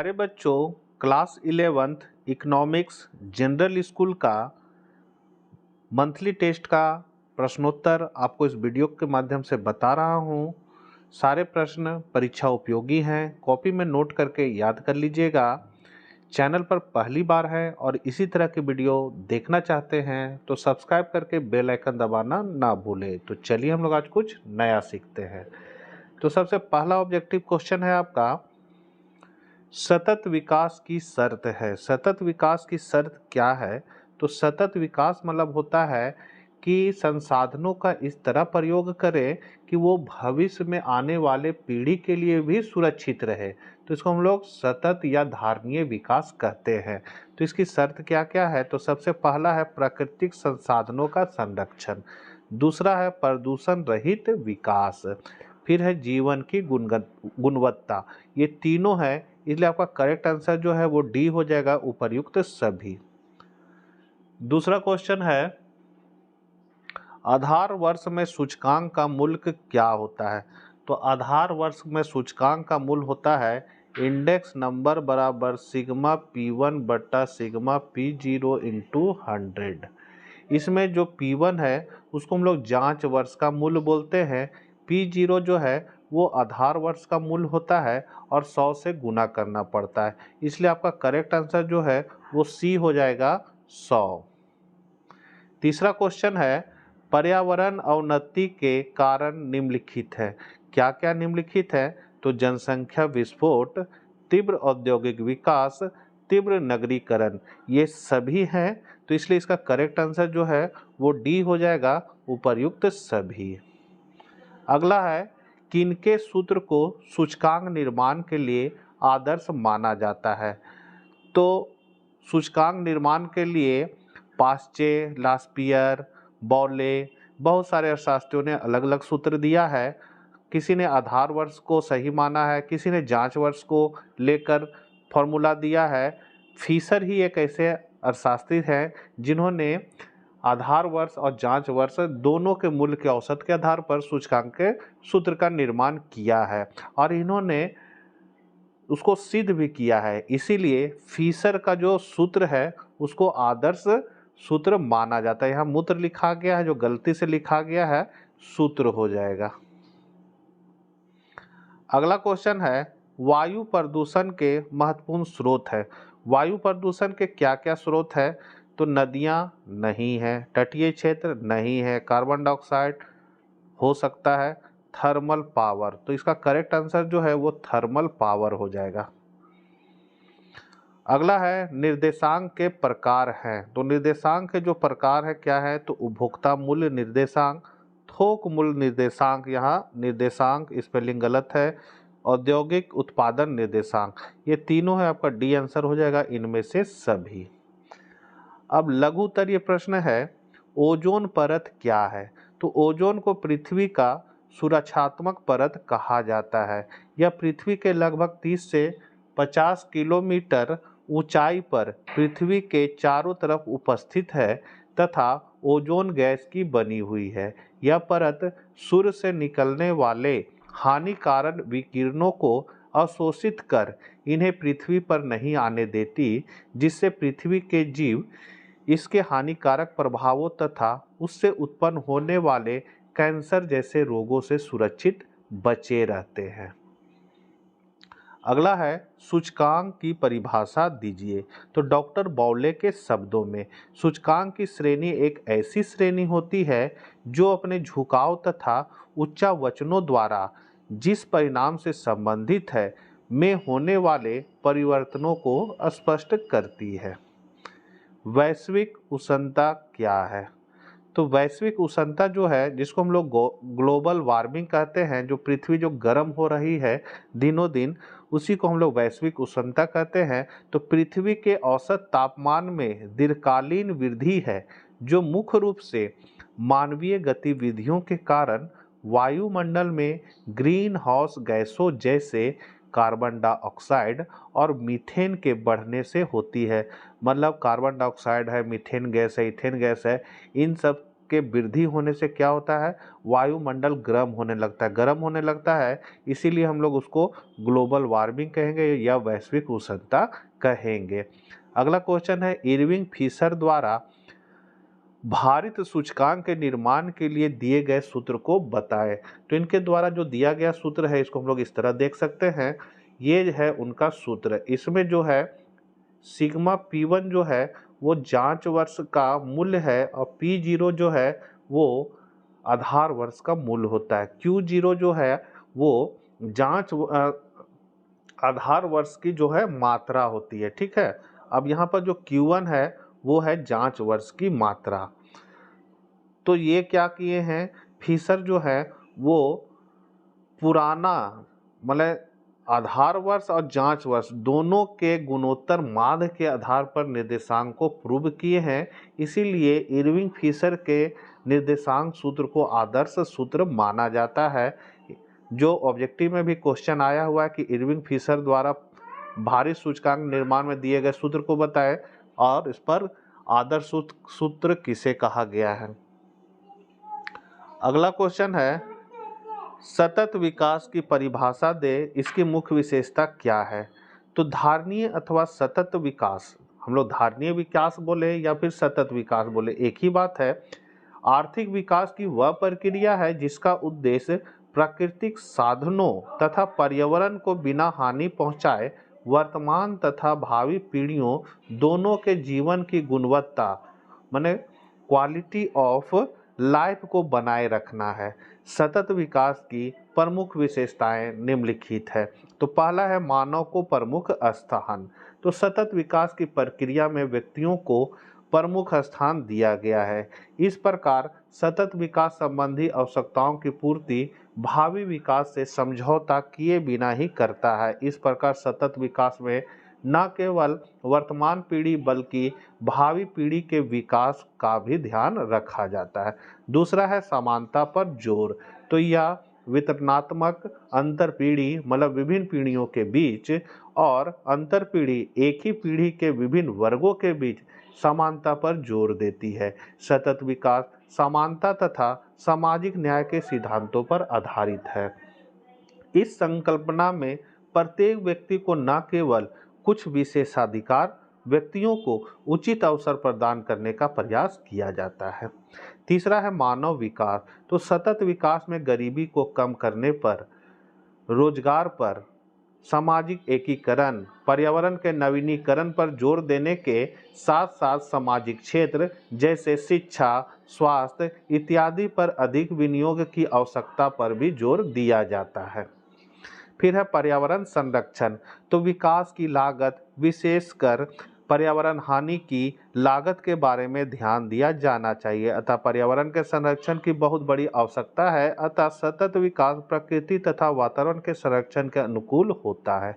प्यारे बच्चों, class 11th economics general school का मंथली टेस्ट का प्रश्नोत्तर आपको इस वीडियो के माध्यम से बता रहा हूँ। सारे प्रश्न परीक्षा उपयोगी हैं। कॉपी में नोट करके याद कर लीजिएगा। चैनल पर पहली बार है और इसी तरह की वीडियो देखना चाहते हैं तो सब्सक्राइब करके बेल आइकन दबाना ना भूलें। तो चलिए हम लोग आज कुछ नया सीखते हैं। तो सबसे पहला ऑब्जेक्टिव क्वेश्चन है आपका, सतत विकास की शर्त है। सतत विकास की शर्त क्या है? तो सतत विकास मतलब होता है कि संसाधनों का इस तरह प्रयोग करें कि वो भविष्य में आने वाले पीढ़ी के लिए भी सुरक्षित रहे। तो इसको हम लोग सतत या धारणीय विकास कहते हैं। तो इसकी शर्त क्या क्या है? तो सबसे पहला है प्राकृतिक संसाधनों का संरक्षण, दूसरा है प्रदूषण रहित विकास, फिर है जीवन की गुणवत्ता। ये तीनों है, इसलिए आपका करेक्ट आंसर जो है वो डी हो जाएगा, उपर्युक्त सभी। दूसरा क्वेश्चन है, आधार वर्ष में सूचकांक का मूल्य क्या होता है? तो आधार वर्ष में सूचकांक का मूल्य होता है इंडेक्स नंबर बराबर सिग्मा P1 बट्टा सिग्मा P0 इंटू 100। इसमें जो P1 है उसको हम लोग जांच वर्ष का मूल्य बोलते हैं। P0 जो है वो आधार वर्ष का मूल्य होता है और 100 से गुना करना पड़ता है, इसलिए आपका करेक्ट आंसर जो है वो सी हो जाएगा, 100। तीसरा क्वेश्चन है, पर्यावरण अवनति के कारण निम्नलिखित है। क्या क्या निम्नलिखित है? तो जनसंख्या विस्फोट, तीव्र औद्योगिक विकास, तीव्र नगरीकरण, ये सभी हैं। तो इसलिए इसका करेक्ट आंसर जो है वो डी हो जाएगा, उपर्युक्त सभी। अगला है, किनके सूत्र को सूचकांक निर्माण के लिए आदर्श माना जाता है? तो सूचकांक निर्माण के लिए पाश्चे, लास्पियर, बॉले, बहुत सारे अर्थशास्त्रियों ने अलग अलग सूत्र दिया है। किसी ने आधार वर्ष को सही माना है, किसी ने जांच वर्ष को लेकर फॉर्मूला दिया है। फीसर ही एक ऐसे अर्थशास्त्री हैं जिन्होंने आधार वर्ष और जांच वर्ष दोनों के मूल्य के औसत के आधार पर सूचकांक के सूत्र का निर्माण किया है और इन्होंने उसको सिद्ध भी किया है। इसीलिए फीसर का जो सूत्र है उसको आदर्श सूत्र माना जाता है। यहाँ मूत्र लिखा गया है, जो गलती से लिखा गया है सूत्र हो जाएगा। अगला क्वेश्चन है, वायु प्रदूषण के महत्वपूर्ण स्रोत है। वायु प्रदूषण के क्या क्या स्रोत है? तो नदियाँ नहीं है, तटीय क्षेत्र नहीं है, कार्बन डाइऑक्साइड हो सकता है, थर्मल पावर। तो इसका करेक्ट आंसर जो है वो थर्मल पावर हो जाएगा। अगला है, निर्देशांक के प्रकार हैं। तो निर्देशांक के जो प्रकार है क्या है? तो उपभोक्ता मूल्य निर्देशांक, थोक मूल्य निर्देशांक, यहाँ निर्देशांक स्पेलिंग गलत है, औद्योगिक उत्पादन निर्देशांक, ये तीनों है। आपका डी आंसर हो जाएगा इनमें से सभी। अब लघुत्तरीय प्रश्न है, ओजोन परत क्या है? तो ओजोन को पृथ्वी का सुरक्षात्मक परत कहा जाता है। यह पृथ्वी के लगभग 30 से 50 किलोमीटर ऊंचाई पर पृथ्वी के चारों तरफ उपस्थित है तथा ओजोन गैस की बनी हुई है। यह परत सूर्य से निकलने वाले हानिकारक विकिरणों को अवशोषित कर इन्हें पृथ्वी पर नहीं आने देती, जिससे पृथ्वी के जीव इसके हानिकारक प्रभावों तथा उससे उत्पन्न होने वाले कैंसर जैसे रोगों से सुरक्षित बचे रहते हैं। अगला है, सूचकांक की परिभाषा दीजिए। तो डॉक्टर बॉले के शब्दों में सूचकांक की श्रेणी एक ऐसी श्रेणी होती है जो अपने झुकाव तथा उच्चावचनों द्वारा जिस परिणाम से संबंधित है में होने वाले परिवर्तनों को स्पष्ट करती है। वैश्विक उष्णता क्या है? तो वैश्विक उष्णता जो है, जिसको हम लोग ग्लोबल वार्मिंग कहते हैं, जो पृथ्वी जो गर्म हो रही है दिनों दिन, उसी को हम लोग वैश्विक उष्णता कहते हैं। तो पृथ्वी के औसत तापमान में दीर्घकालीन वृद्धि है जो मुख्य रूप से मानवीय गतिविधियों के कारण वायुमंडल में ग्रीन हाउस गैसों जैसे कार्बन डाइऑक्साइड और मीथेन के बढ़ने से होती है। मतलब कार्बन डाइऑक्साइड है, मीथेन गैस है, इथेन गैस है, इन सब के वृद्धि होने से क्या होता है, वायुमंडल गर्म होने लगता है। गर्म होने लगता है इसीलिए हम लोग उसको ग्लोबल वार्मिंग कहेंगे या वैश्विक उष्णता कहेंगे। अगला क्वेश्चन है, इरविंग फिशर द्वारा भारित सूचकांक के निर्माण के लिए दिए गए सूत्र को बताएं। तो इनके द्वारा जो दिया गया सूत्र है इसको हम लोग इस तरह देख सकते हैं, ये है उनका सूत्र। इसमें जो है सिग्मा P1 जो है वो जांच वर्ष का मूल्य है और P0 जो है वो आधार वर्ष का मूल्य होता है। Q0 जो है वो जांच आधार वर्ष की जो है मात्रा होती है, ठीक है। अब यहाँ पर जो Q1 है वो है जांच वर्ष की मात्रा। तो ये क्या किए हैं, फिशर जो है वो पुराना मतलब आधार वर्ष और जांच वर्ष दोनों के गुणोत्तर माध्य के आधार पर निर्देशांक को प्रूव किए हैं। इसीलिए इरविंग फिशर के निर्देशांक सूत्र को आदर्श सूत्र माना जाता है। जो ऑब्जेक्टिव में भी क्वेश्चन आया हुआ है कि इरविंग फिशर द्वारा भारी सूचकांक निर्माण में दिए गए सूत्र को बताएं और इस पर आदर्श सूत्र किसे कहा गया है। अगला क्वेश्चन है, सतत विकास की परिभाषा दे, इसकी मुख्य विशेषता क्या है। तो धारणीय अथवा सतत विकास, हम लोग धारणीय विकास बोले या फिर सतत विकास बोले एक ही बात है। आर्थिक विकास की वह प्रक्रिया है जिसका उद्देश्य प्राकृतिक साधनों तथा पर्यावरण को बिना हानि पहुंचाए वर्तमान तथा भावी पीढ़ियों दोनों के जीवन की गुणवत्ता माने क्वालिटी ऑफ लाइफ को बनाए रखना है। सतत विकास की प्रमुख विशेषताएं निम्नलिखित है। तो पहला है मानव को प्रमुख स्थान। तो सतत विकास की प्रक्रिया में व्यक्तियों को प्रमुख स्थान दिया गया है। इस प्रकार सतत विकास संबंधी आवश्यकताओं की पूर्ति भावी विकास से समझौता किए बिना ही करता है। इस प्रकार सतत विकास में न केवल वर्तमान पीढ़ी बल्कि भावी पीढ़ी के विकास का भी ध्यान रखा जाता है। दूसरा है समानता पर जोर। तो यह वितरणात्मक अंतर पीढ़ी मतलब विभिन्न पीढ़ियों के बीच और अंतर पीढ़ी एक ही पीढ़ी के विभिन्न वर्गों के बीच समानता पर जोर देती है। सतत विकास समानता तथा सामाजिक न्याय के सिद्धांतों पर आधारित है। इस संकल्पना में प्रत्येक व्यक्ति को न केवल कुछ विशेषाधिकार व्यक्तियों को उचित अवसर प्रदान करने का प्रयास किया जाता है। तीसरा है मानव विकास। तो सतत विकास में गरीबी को कम करने पर, रोजगार पर, सामाजिक एकीकरण, पर्यावरण के नवीनीकरण पर जोर देने के साथ साथ सामाजिक क्षेत्र जैसे शिक्षा, स्वास्थ्य इत्यादि पर अधिक विनियोग की आवश्यकता पर भी जोर दिया जाता है। फिर है पर्यावरण संरक्षण। तो विकास की लागत विशेषकर पर्यावरण हानि की लागत के बारे में ध्यान दिया जाना चाहिए। अतः पर्यावरण के संरक्षण की बहुत बड़ी आवश्यकता है। अतः सतत विकास प्रकृति तथा वातावरण के संरक्षण के अनुकूल होता है।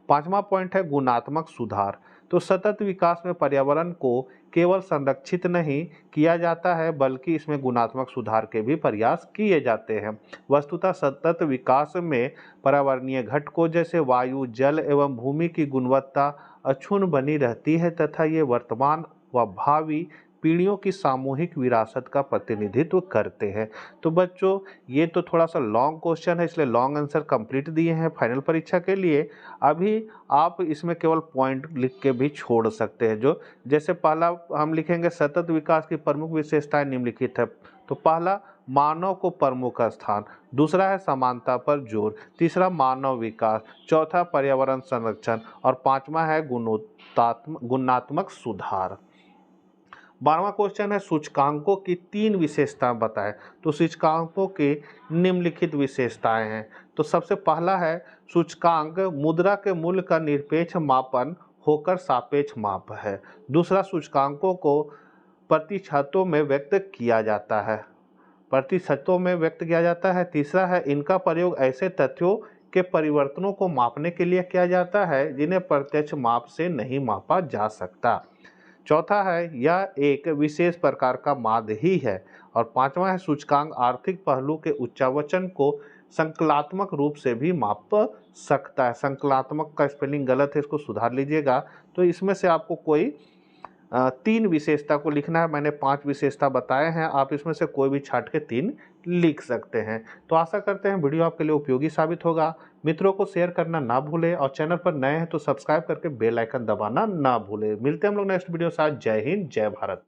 पांचवा पॉइंट है गुणात्मक सुधार। तो सतत विकास में पर्यावरण को केवल संरक्षित नहीं किया जाता है बल्कि इसमें गुणात्मक सुधार के भी प्रयास किए जाते हैं। वस्तुतः सतत विकास में पर्यावरणीय घटकों जैसे वायु, जल एवं भूमि की गुणवत्ता अक्षुण्ण बनी रहती है तथा ये वर्तमान व भावी पीढ़ियों की सामूहिक विरासत का प्रतिनिधित्व करते हैं। तो बच्चों ये तो थोड़ा सा लॉन्ग क्वेश्चन है इसलिए लॉन्ग आंसर कंप्लीट दिए हैं फाइनल परीक्षा के लिए। अभी आप इसमें केवल पॉइंट लिख के भी छोड़ सकते हैं। जो जैसे पहला हम लिखेंगे सतत विकास की प्रमुख विशेषताएं निम्नलिखित है। तो पहला मानव को प्रमुख स्थान, दूसरा है समानता पर जोर, तीसरा मानव विकास, चौथा पर्यावरण संरक्षण और पांचवा है गुणात्मक सुधार। 12वां क्वेश्चन है सूचकांकों की 3 विशेषताएं बताएं। तो सूचकांकों की निम्नलिखित विशेषताएं हैं। तो सबसे पहला है सूचकांक मुद्रा के मूल्य का निरपेक्ष मापन होकर सापेक्ष माप है। दूसरा सूचकांकों को प्रतिशतों में व्यक्त किया जाता है, प्रतिशतों में व्यक्त किया जाता है। तीसरा है इनका प्रयोग ऐसे तथ्यों के परिवर्तनों को मापने के लिए किया जाता है जिन्हें प्रत्यक्ष माप से नहीं मापा जा सकता। चौथा है यह एक विशेष प्रकार का माध्य ही है। और पांचवा है सूचकांक आर्थिक पहलू के उच्चावचन को संकलात्मक रूप से भी माप सकता है। संकलात्मक का स्पेलिंग गलत है, इसको सुधार लीजिएगा। तो इसमें से आपको कोई 3 विशेषता को लिखना है। मैंने 5 विशेषता बताए हैं, आप इसमें से कोई भी छांट के 3 लिख सकते हैं। तो आशा करते हैं वीडियो आपके लिए उपयोगी साबित होगा। मित्रों को शेयर करना ना भूलें और चैनल पर नए हैं तो सब्सक्राइब करके बेल आइकन दबाना ना भूलें। मिलते हैं हम लोग नेक्स्ट वीडियो के साथ। जय हिंद, जय भारत।